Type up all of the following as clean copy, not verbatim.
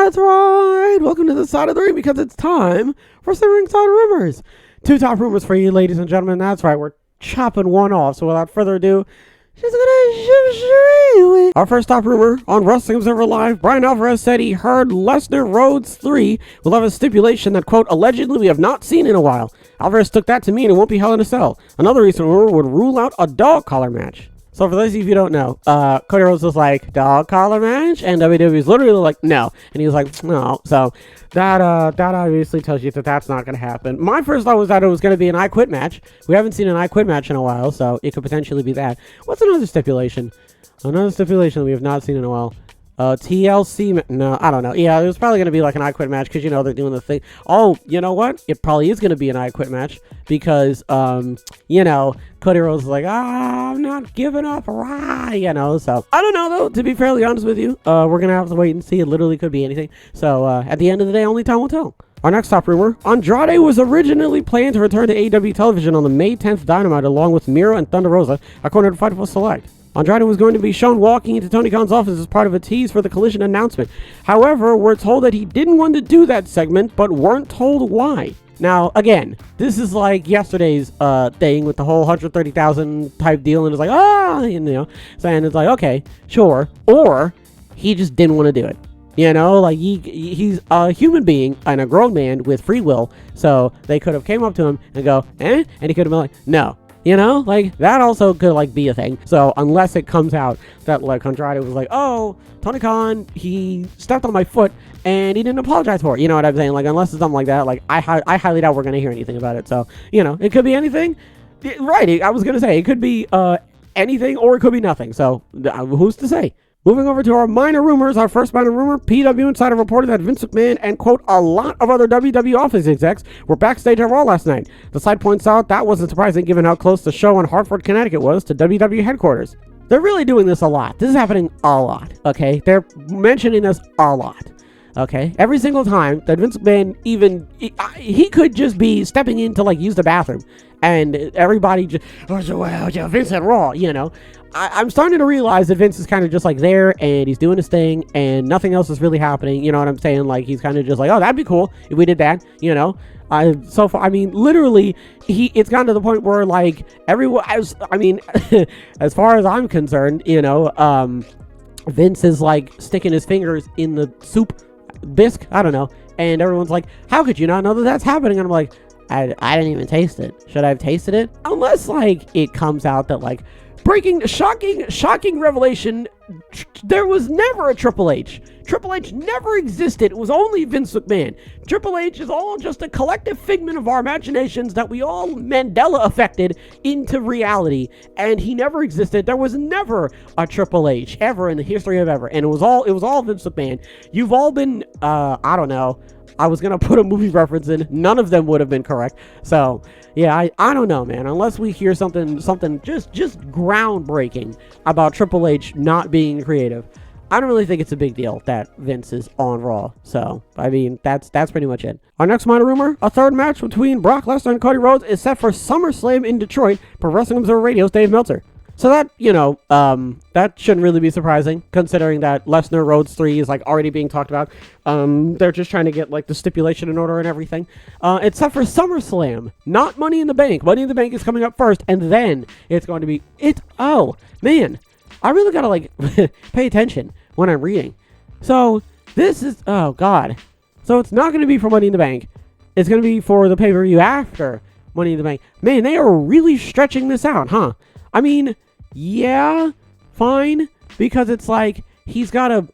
That's right. Welcome to the side of the ring because it's time for some ringside rumors. Two top rumors for you, ladies and gentlemen. That's right. We're chopping one off. So without further ado, she's gonna shoot straight away. Our first top rumor on Wrestling Observer Live. Brian Alvarez said he heard Lesnar Rhodes 3 will have a stipulation that, quote, allegedly we have not seen in a while. Alvarez took that to mean it won't be Hell in a Cell. Another recent rumor would rule out a dog collar match. So for those of you who don't know, Cody Rhodes was like, dog collar match? And WWE was literally like, no. And he was like, no. So that obviously tells you that that's not going to happen. My first thought was that it was going to be an I Quit match. We haven't seen an I Quit match in a while, so it could potentially be that. What's another stipulation? Another stipulation that we have not seen in a while. TLC, no, I don't know. Yeah, it was probably going to be like an I Quit match because, you know, they're doing the thing. Oh, you know what? It probably is going to be an I Quit match because, you know, Cody Rhodes is like, I'm not giving up, rah, you know. So, I don't know, though, to be fairly honest with you. We're going to have to wait and see. It literally could be anything. So, at the end of the day, only time will tell. Our next top rumor, Andrade was originally planned to return to AEW television on the May 10th Dynamite along with Miro and Thunder Rosa, according to Fightful Select. Andrade was going to be shown walking into Tony Khan's office as part of a tease for the Collision announcement. However, we're told that he didn't want to do that segment, but weren't told why. Now, again, this is like yesterday's thing with the whole 130,000 type deal, and it's like, you know, saying it's like, okay, sure, or he just didn't want to do it. You know, like he's a human being and a grown man with free will, so they could have came up to him and go, and he could have been like, no. You know, like, that also could, like, be a thing. So, unless it comes out that, like, Andrade was like, oh, Tony Khan, he stepped on my foot, and he didn't apologize for it. You know what I'm saying? Like, unless it's something like that, like, I highly doubt we're going to hear anything about it. So, you know, it could be anything. Right, I was going to say, it could be anything, or it could be nothing. So, who's to say? Moving over to our minor rumors, our first minor rumor, PW Insider reported that Vince McMahon and, quote, a lot of other WWE office execs were backstage at Raw last night. The site points out that wasn't surprising given how close the show in Hartford, Connecticut was to WWE headquarters. They're really doing this a lot. This is happening a lot, okay? They're mentioning this a lot, okay? Every single time that Vince McMahon even, he could just be stepping in to, like, use the bathroom. And everybody just, well, Vince at Raw, you know. I'm starting to realize that Vince is kind of just like there and he's doing his thing and nothing else is really happening. You know what I'm saying? Like, he's kind of just like, oh, that'd be cool if we did that, you know. So far, I mean, literally, it's gotten to the point where, like, everyone, as far as I'm concerned, you know, Vince is like sticking his fingers in the soup bisque, I don't know, and everyone's like, how could you not know that that's happening? And I'm like, I didn't even taste it. Should I have tasted it? Unless, like, it comes out that, like, shocking revelation, there was never a Triple H. Triple H never existed. It was only Vince McMahon. Triple H is all just a collective figment of our imaginations that we all Mandela affected into reality. And he never existed. There was never a Triple H ever in the history of ever. And it was all Vince McMahon. You've all been, I don't know. I was going to put a movie reference in. None of them would have been correct. So, yeah, I don't know, man. Unless we hear something just groundbreaking about Triple H not being creative, I don't really think it's a big deal that Vince is on Raw. So, I mean, that's pretty much it. Our next minor rumor, a third match between Brock Lesnar and Cody Rhodes is set for SummerSlam in Detroit per Wrestling Observer Radio's Dave Meltzer. So that, you know, that shouldn't really be surprising, considering that Lesnar Rhodes 3 is, like, already being talked about. They're just trying to get, like, the stipulation in order and everything. It's set for SummerSlam, not Money in the Bank. Money in the Bank is coming up first, and then it's going to be, oh, man, I really gotta, like, pay attention when I'm reading. So, this is, oh, God. So, it's not going to be for Money in the Bank. It's going to be for the pay-per-view after Money in the Bank. Man, they are really stretching this out, huh? I mean, yeah, fine, because it's like he's got to,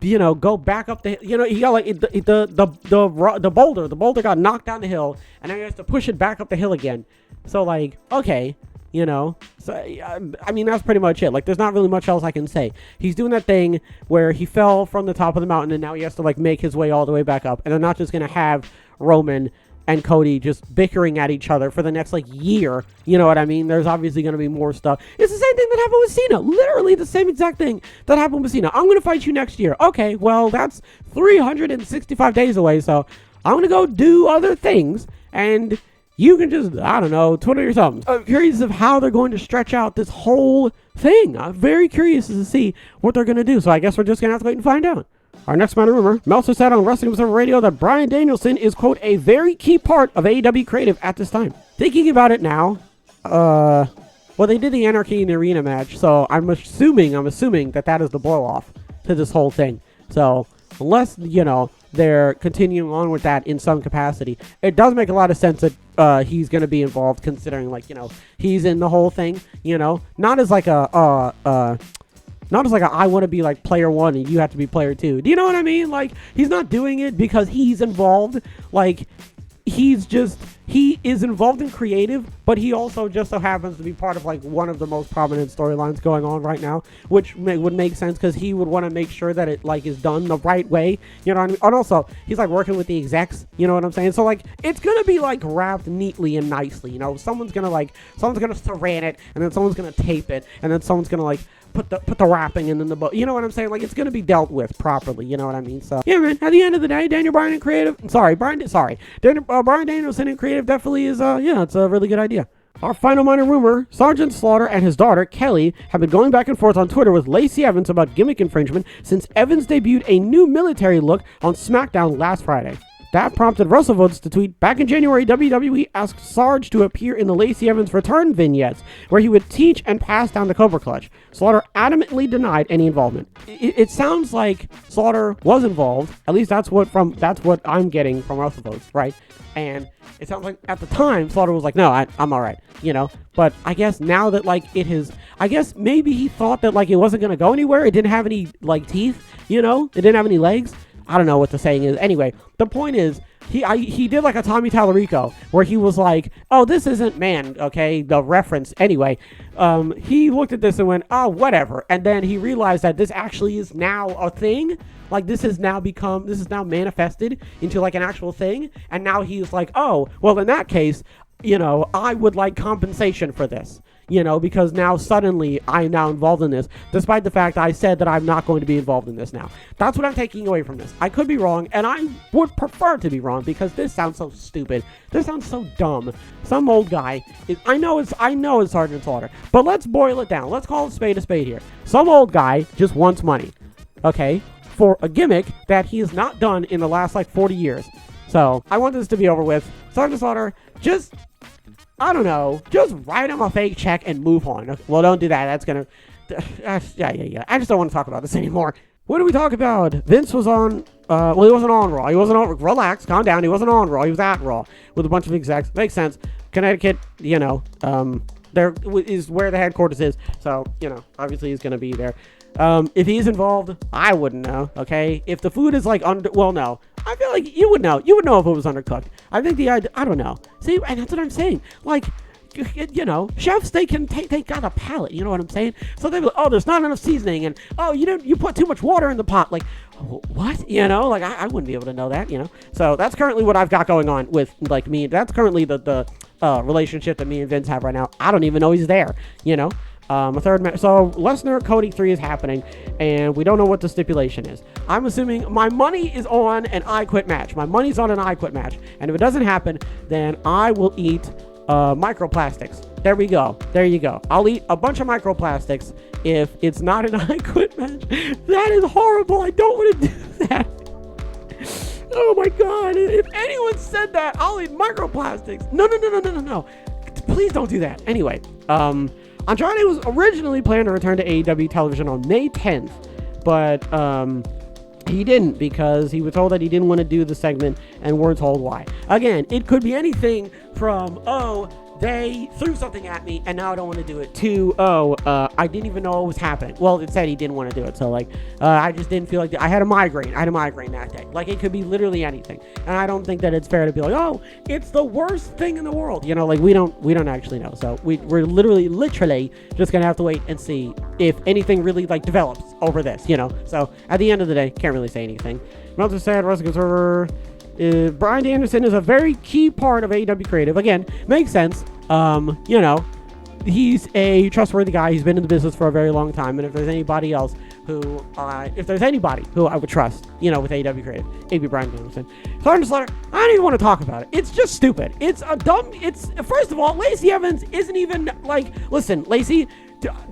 you know, go back up the, you know, he got like the boulder got knocked down the hill, and now he has to push it back up the hill again. So, like, okay, you know, so I mean, that's pretty much it. Like, there's not really much else I can say. He's doing that thing where he fell from the top of the mountain, and now he has to, like, make his way all the way back up, and they're not just gonna have Roman and Cody just bickering at each other for the next, like, year. You know what I mean? There's obviously going to be more stuff. It's the same thing that happened with Cena. Literally the same exact thing that happened with Cena. I'm going to fight you next year. Okay, well, that's 365 days away, so I'm going to go do other things, and you can just, I don't know, twiddle your thumbs. I'm curious of how they're going to stretch out this whole thing. I'm very curious to see what they're going to do, so I guess we're just going to have to wait and find out. Our next minor rumor, Meltzer said on Wrestling Observer Radio that Bryan Danielson is, quote, a very key part of AEW creative at this time. Thinking about it now, well, they did the Anarchy in the Arena match, so I'm assuming that is the blow-off to this whole thing. So, unless, they're continuing on with that in some capacity, it does make a lot of sense that he's going to be involved, considering, he's in the whole thing, not as like a I want to be like player one and you have to be player two. Do you know what I mean? Like, he's not doing it because he's involved. Like, he is involved in creative, but he also just so happens to be part of one of the most prominent storylines going on right now, which would make sense because he would want to make sure that it is done the right way. You know what I mean? And also, he's working with the execs. You know what I'm saying? So it's gonna be wrapped neatly and nicely. Someone's gonna saran it, and then someone's gonna tape it, and then someone's gonna put the wrapping in the boat. You know what I'm saying? It's going to be dealt with properly. You know what I mean? So, yeah, man, at the end of the day, Brian Danielson in creative definitely is, it's a really good idea. Our final minor rumor, Sergeant Slaughter and his daughter, Kelly, have been going back and forth on Twitter with Lacey Evans about gimmick infringement since Evans debuted a new military look on SmackDown last Friday. That prompted WrestleVotes to tweet, back in January, WWE asked Sarge to appear in the Lacey Evans return vignettes, where he would teach and pass down the Cobra Clutch. Slaughter adamantly denied any involvement. It sounds like Slaughter was involved. At least that's what I'm getting from WrestleVotes, right? And it sounds like at the time, Slaughter was like, no, I'm all right, But I guess now that, I guess maybe he thought that, it wasn't going to go anywhere. It didn't have any, teeth, It didn't have any legs. I don't know what the saying is. Anyway, the point is, he did a Tommy Tallarico, where he was like, oh, this isn't man, okay, the reference. Anyway, he looked at this and went, oh, whatever. And then he realized that this actually is now a thing. This is now manifested into an actual thing. And now he's like, oh, well, in that case, I would like compensation for this. Because now suddenly I'm now involved in this, despite the fact I said that I'm not going to be involved in this now. That's what I'm taking away from this. I could be wrong, and I would prefer to be wrong, because this sounds so stupid. This sounds so dumb. Some old guy, I know it's Sergeant Slaughter, but let's boil it down. Let's call a spade here. Some old guy just wants money, okay, for a gimmick that he has not done in the last 40 years. So, I want this to be over with. Sergeant Slaughter, I don't know, just write him a fake check and move on. Well, don't do that. That's going to... yeah. I just don't want to talk about this anymore. What do we talk about? Vince was on... he wasn't on Raw. He wasn't on... Relax, calm down. He wasn't on Raw. He was at Raw with a bunch of execs. Makes sense. Connecticut, there is where the headquarters is. So, obviously he's going to be there. If he's involved, I wouldn't know, okay? If the food is no. I feel like you would know. You would know if it was undercooked. I think I don't know. See, and that's what I'm saying. Chefs, they got a palate, you know what I'm saying? So they're like, oh, there's not enough seasoning, and, oh, you put too much water in the pot. What? I wouldn't be able to know that, So that's currently what I've got going on with, me. That's currently the relationship that me and Vince have right now. I don't even know he's there, a third match. So Lesnar Cody 3 is happening, and we don't know what the stipulation is. I'm assuming my money is on an I Quit match. My money's on an I Quit match, and if it doesn't happen, then I will eat microplastics. There we go. There you go. I'll eat a bunch of microplastics if it's not an I Quit match. That is horrible. I don't want to do that. Oh my God. If anyone said that, I'll eat microplastics. No. Please don't do that. Anyway, Andrade was originally planned to return to AEW television on May 10th, but he didn't, because he was told that he didn't want to do the segment and weren't told why. Again, it could be anything from, oh, they threw something at me and now I don't want to do it, to, I didn't even know what was happening. Well, it said he didn't want to do it, so I just didn't feel like I had a migraine that day. It could be literally anything, and I don't think that it's fair to be like, oh, it's the worst thing in the world, we don't actually know. So we're literally just gonna have to wait and see if anything really develops over this, So at the end of the day, can't really say anything. Meltzer said, Wrestling Observer, Bryan Danielson is a very key part of AEW creative. Again, makes sense. He's a trustworthy guy. He's been in the business for a very long time. And if there's anybody else who I would trust, with AEW creative, it'd be Bryan Danielson. Sergeant Slaughter, I don't even want to talk about it. It's just stupid. First of all, Lacey Evans isn't even listen, Lacey,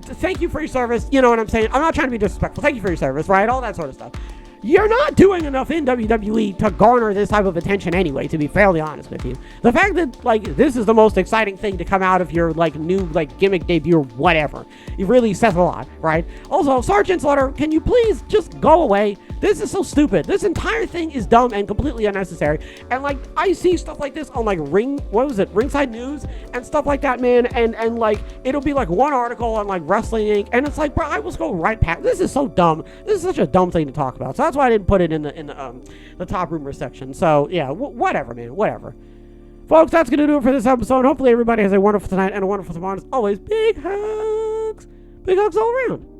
thank you for your service. You know what I'm saying? I'm not trying to be disrespectful. Thank you for your service, right? All that sort of stuff. you're not doing enough in WWE to garner this type of attention anyway, to be fairly honest with you. The fact that, like, this is the most exciting thing to come out of your, like, new, like, gimmick debut or whatever, it really says a lot, right? Also, Sergeant Slaughter, can you please just go away? This is so stupid. This entire thing is dumb and completely unnecessary. And, like, I see stuff like this on, like, Ringside News and stuff like that, man, and like, it'll be, like, one article on, like, Wrestling Inc., and it's like, bro, I will go right past. This is so dumb. This is such a dumb thing to talk about. So that's why I didn't put it in the top rumor section. So, yeah, whatever, man, whatever. Folks, that's going to do it for this episode. Hopefully everybody has a wonderful tonight and a wonderful tomorrow. As always, big hugs. Big hugs all around.